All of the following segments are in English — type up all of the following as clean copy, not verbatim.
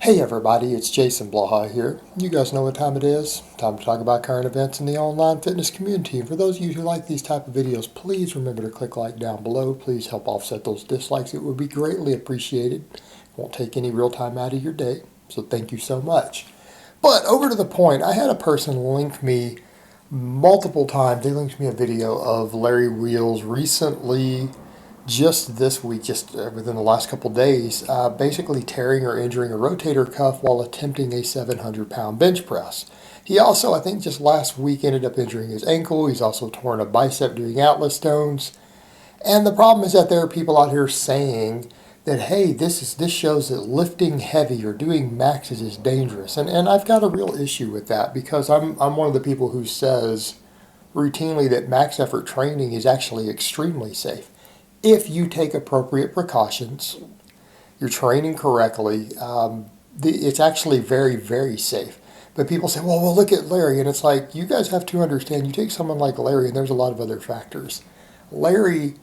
Hey everybody, it's Jason Blaha here. You guys know what time it is. Time to talk about current events in the online fitness community. And for those of you who like these type of videos, please remember to click like down below. Please help offset those dislikes. It would be greatly appreciated. Won't take any real time out of your day, so thank you so much. But over to the point, I had a person link me multiple times. They linked me a video of Larry Wheels recently, just this week, just within the last couple days, basically tearing or injuring a rotator cuff while attempting a 700-pound bench press. He also, I think just last week, ended up injuring his ankle. He's also torn a bicep doing outlet stones. And the problem is that there are people out here saying that, hey, this shows that lifting heavy or doing maxes is dangerous. And I've got a real issue with that, because I'm one of the people who says routinely that max effort training is actually extremely safe. If you take appropriate precautions, you're training correctly, it's actually very, very safe. But people say, well, look at Larry. And it's like, you guys have to understand, you take someone like Larry, and there's a lot of other factors. Larry,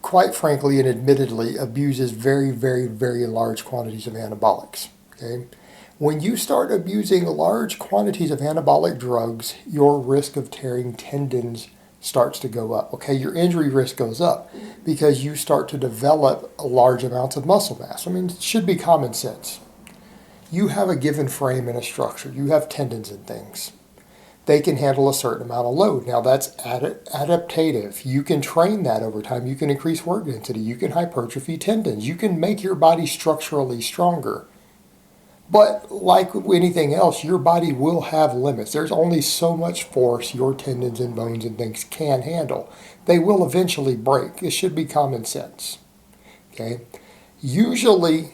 quite frankly and admittedly, abuses very, very, very large quantities of anabolics. Okay? When you start abusing large quantities of anabolic drugs, your risk of tearing tendons starts to go up. Okay, your injury risk goes up because you start to develop large amounts of muscle mass. I mean, it should be common sense. You have a given frame and a structure. You have tendons and things. They can handle a certain amount of load. Now that's adaptative. You can train that over time. You can increase work density. You can hypertrophy tendons. You can make your body structurally stronger. But like anything else, your body will have limits. There's only so much force your tendons and bones and things can handle. They will eventually break. It should be common sense. Okay? Usually,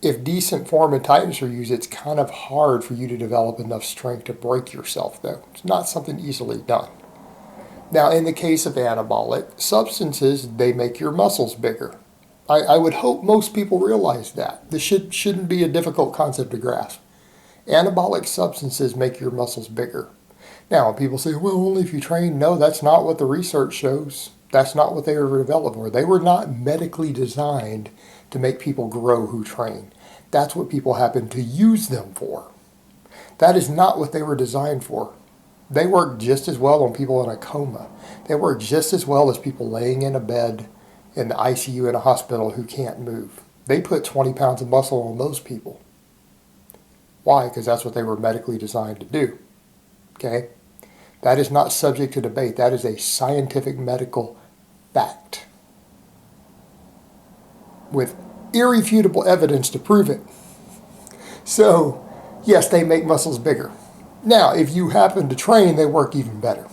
if decent form and tightness are used, it's kind of hard for you to develop enough strength to break yourself, though. It's not something easily done. Now, in the case of anabolic substances, they make your muscles bigger. I would hope most people realize that. This shouldn't be a difficult concept to grasp. Anabolic substances make your muscles bigger. Now, when people say, well, only if you train, no, that's not what the research shows. That's not what they were developed for. They were not medically designed to make people grow who train. That's what people happen to use them for. That is not what they were designed for. They work just as well on people in a coma. They work just as well as people laying in a bed in the ICU in a hospital who can't move. They put 20 pounds of muscle on those people. Why? Because that's what they were medically designed to do. Okay? That is not subject to debate. That is a scientific medical fact with irrefutable evidence to prove it. So, yes, they make muscles bigger. Now, if you happen to train, they work even better.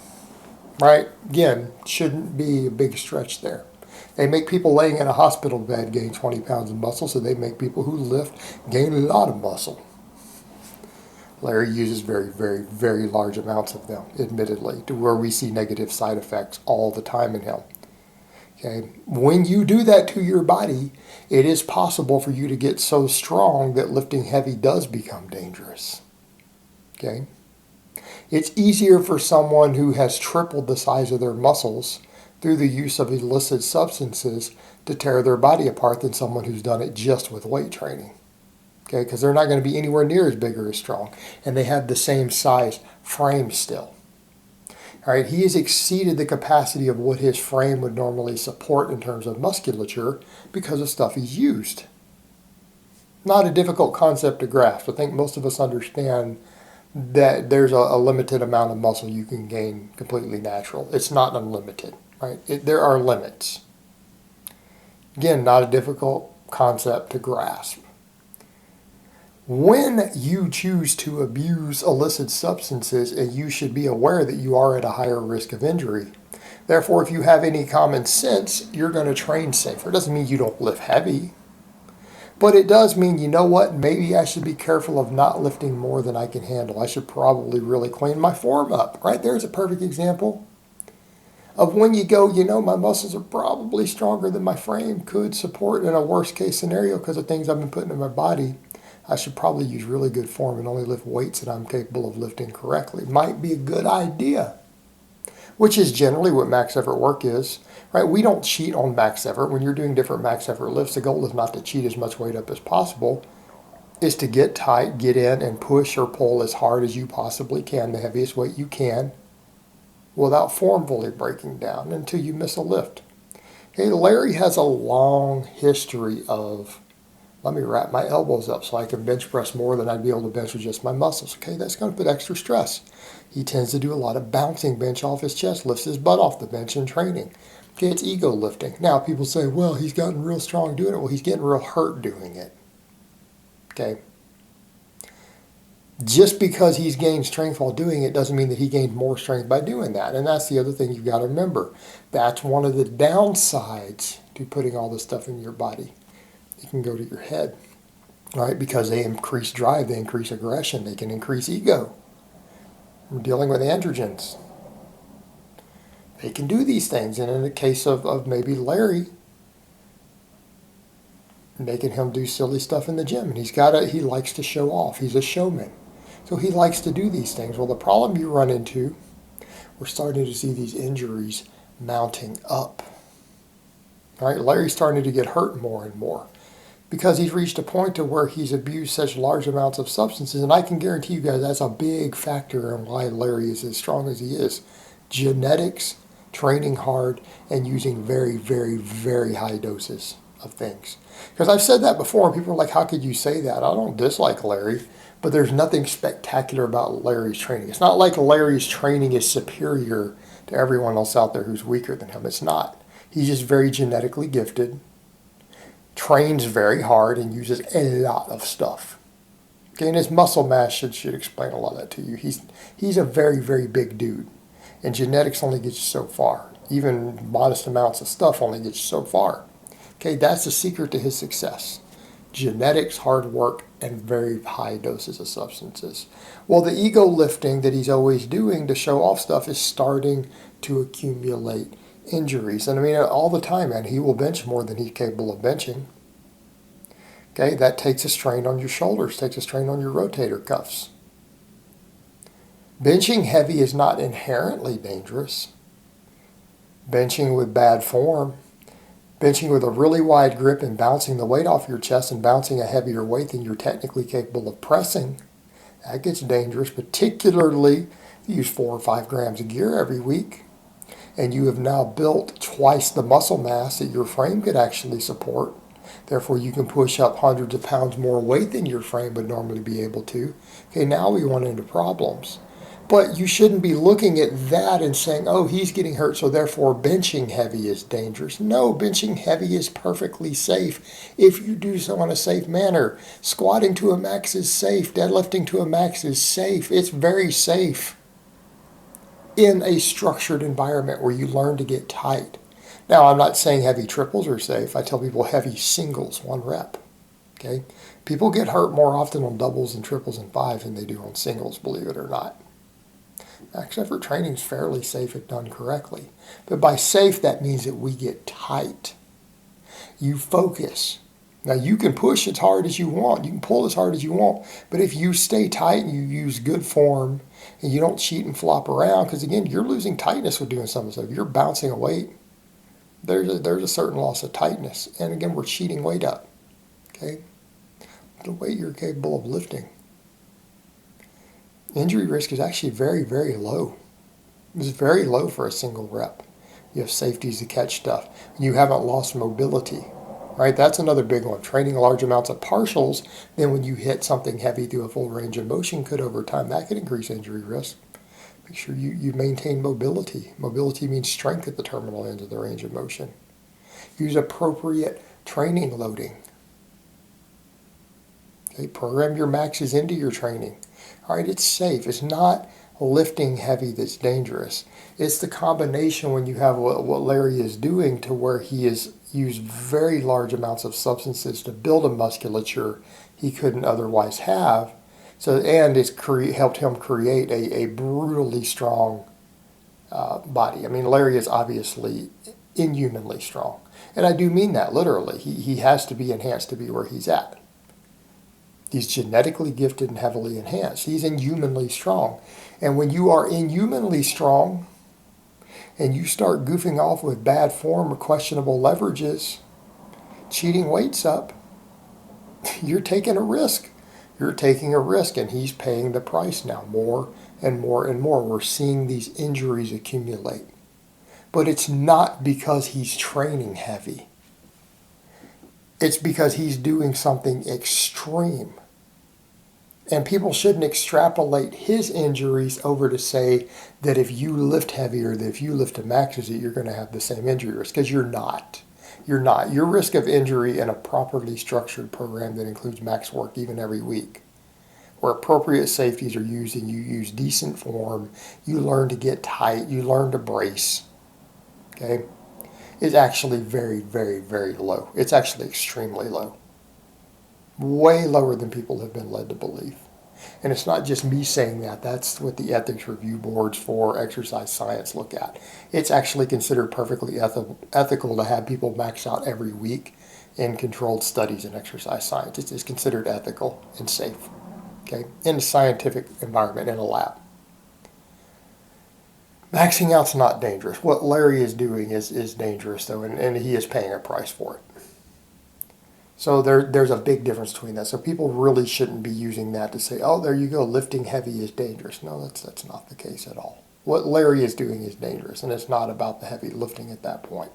Right? Again, shouldn't be a big stretch there. They make people laying in a hospital bed gain 20 pounds of muscle, so they make people who lift gain a lot of muscle. Larry uses very, very, very large amounts of them, admittedly, to where we see negative side effects all the time in him. Okay? When you do that to your body, it is possible for you to get so strong that lifting heavy does become dangerous. Okay? It's easier for someone who has tripled the size of their muscles through the use of illicit substances to tear their body apart than someone who's done it just with weight training. Okay, because they're not going to be anywhere near as big or as strong, and they have the same size frame still. All right, he has exceeded the capacity of what his frame would normally support in terms of musculature because of stuff he's used. Not a difficult concept to grasp. I think most of us understand that there's a limited amount of muscle you can gain completely natural. It's not unlimited. Right? There are limits. Again, not a difficult concept to grasp. When you choose to abuse illicit substances, you should be aware that you are at a higher risk of injury. Therefore, if you have any common sense, you're going to train safer. It doesn't mean you don't lift heavy. But it does mean, you know what, maybe I should be careful of not lifting more than I can handle. I should probably really clean my form up. Right? There's a perfect example of when you go, you know, my muscles are probably stronger than my frame could support in a worst case scenario because of things I've been putting in my body. I should probably use really good form and only lift weights that I'm capable of lifting correctly. Might be a good idea, which is generally what max effort work is. Right? We don't cheat on max effort. When you're doing different max effort lifts, the goal is not to cheat as much weight up as possible. is to get tight, get in, and push or pull as hard as you possibly can, the heaviest weight you can, without form fully breaking down until you miss a lift. Okay, Larry has a long history of, let me wrap my elbows up so I can bench press more than I'd be able to bench with just my muscles. Okay, that's going to put extra stress. He tends to do a lot of bouncing bench off his chest, lifts his butt off the bench in training. Okay, it's ego lifting. Now, people say, well, he's gotten real strong doing it. Well, he's getting real hurt doing it. Okay. Just because he's gained strength while doing it doesn't mean that he gained more strength by doing that. And that's the other thing you've got to remember. That's one of the downsides to putting all this stuff in your body. It can go to your head, right? Because they increase drive, they increase aggression, they can increase ego. We're dealing with androgens. They can do these things. And in the case of maybe Larry, making him do silly stuff in the gym. And he likes to show off. He's a showman. So he likes to do these things. Well, the problem you run into, we're starting to see these injuries mounting up. All right, Larry's starting to get hurt more and more because he's reached a point to where he's abused such large amounts of substances. And I can guarantee you guys that's a big factor in why Larry is as strong as he is. Genetics, training hard, and using very, very, very high doses of things. Because I've said that before, and people are like, how could you say that? I don't dislike Larry, but there's nothing spectacular about Larry's training. It's not like Larry's training is superior to everyone else out there who's weaker than him. It's not. He's just very genetically gifted, trains very hard, and uses a lot of stuff. Okay, and his muscle mass should explain a lot of that to you. He's a very, very big dude, and genetics only gets you so far. Even modest amounts of stuff only gets you so far. Okay, that's the secret to his success. Genetics, hard work, and very high doses of substances. Well, the ego lifting that he's always doing to show off stuff is starting to accumulate injuries. And I mean, all the time, man, he will bench more than he's capable of benching. Okay, that takes a strain on your shoulders, takes a strain on your rotator cuffs. Benching heavy is not inherently dangerous. Benching with bad form, benching with a really wide grip and bouncing the weight off your chest and bouncing a heavier weight than you're technically capable of pressing, that gets dangerous, particularly if you use 4 or 5 grams of gear every week and you have now built twice the muscle mass that your frame could actually support. Therefore, you can push up hundreds of pounds more weight than your frame would normally be able to. Okay, now we run into problems. But you shouldn't be looking at that and saying, oh, he's getting hurt, so therefore benching heavy is dangerous. No, benching heavy is perfectly safe if you do so in a safe manner. Squatting to a max is safe. Deadlifting to a max is safe. It's very safe in a structured environment where you learn to get tight. Now, I'm not saying heavy triples are safe. I tell people heavy singles, 1 rep. Okay? People get hurt more often on doubles and triples and 5s than they do on singles, believe it or not. Max effort training is fairly safe if done correctly. But by safe, that means that we get tight. You focus. Now, you can push as hard as you want. You can pull as hard as you want. But if you stay tight and you use good form and you don't cheat and flop around, because, again, you're losing tightness with doing some of this stuff. You're bouncing a weight. There's a certain loss of tightness. And, again, we're cheating weight up. Okay? The weight you're capable of lifting. Injury risk is actually very, very low. It's very low for a single rep. You have safeties to catch stuff. You haven't lost mobility, right? That's another big one. Training large amounts of partials, then when you hit something heavy through a full range of motion could over time, that could increase injury risk. Make sure you maintain mobility. Mobility means strength at the terminal ends of the range of motion. Use appropriate training loading. Okay, program your maxes into your training. All right, it's safe. It's not lifting heavy that's dangerous. It's the combination when you have what Larry is doing to where he has used very large amounts of substances to build a musculature he couldn't otherwise have. So, and it's helped him create a brutally strong body. I mean, Larry is obviously inhumanly strong. And I do mean that literally. He has to be enhanced to be where he's at. He's genetically gifted and heavily enhanced. He's inhumanly strong. And when you are inhumanly strong and you start goofing off with bad form or questionable leverages, cheating weights up, you're taking a risk. You're taking a risk, and he's paying the price now, more and more and more. We're seeing these injuries accumulate. But it's not because he's training heavy. It's because he's doing something extreme. And people shouldn't extrapolate his injuries over to say that if you lift heavier, that if you lift a maxes it, you're going to have the same injury risk, because you're not. You're not. Your risk of injury in a properly structured program that includes max work even every week, where appropriate safeties are used and you use decent form, you learn to get tight, you learn to brace, okay, is actually very, very, very low. It's actually extremely low. Way lower than people have been led to believe. And it's not just me saying that. That's what the ethics review boards for exercise science look at. It's actually considered perfectly ethical to have people max out every week in controlled studies in exercise science. It's considered ethical and safe, okay, in a scientific environment, in a lab. Maxing out's not dangerous. What Larry is doing is dangerous, though, and he is paying a price for it. So there's a big difference between that. So people really shouldn't be using that to say, oh, there you go, lifting heavy is dangerous. No, that's not the case at all. What Larry is doing is dangerous, and it's not about the heavy lifting at that point.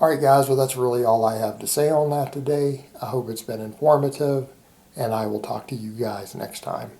All right, guys, well, that's really all I have to say on that today. I hope it's been informative, and I will talk to you guys next time.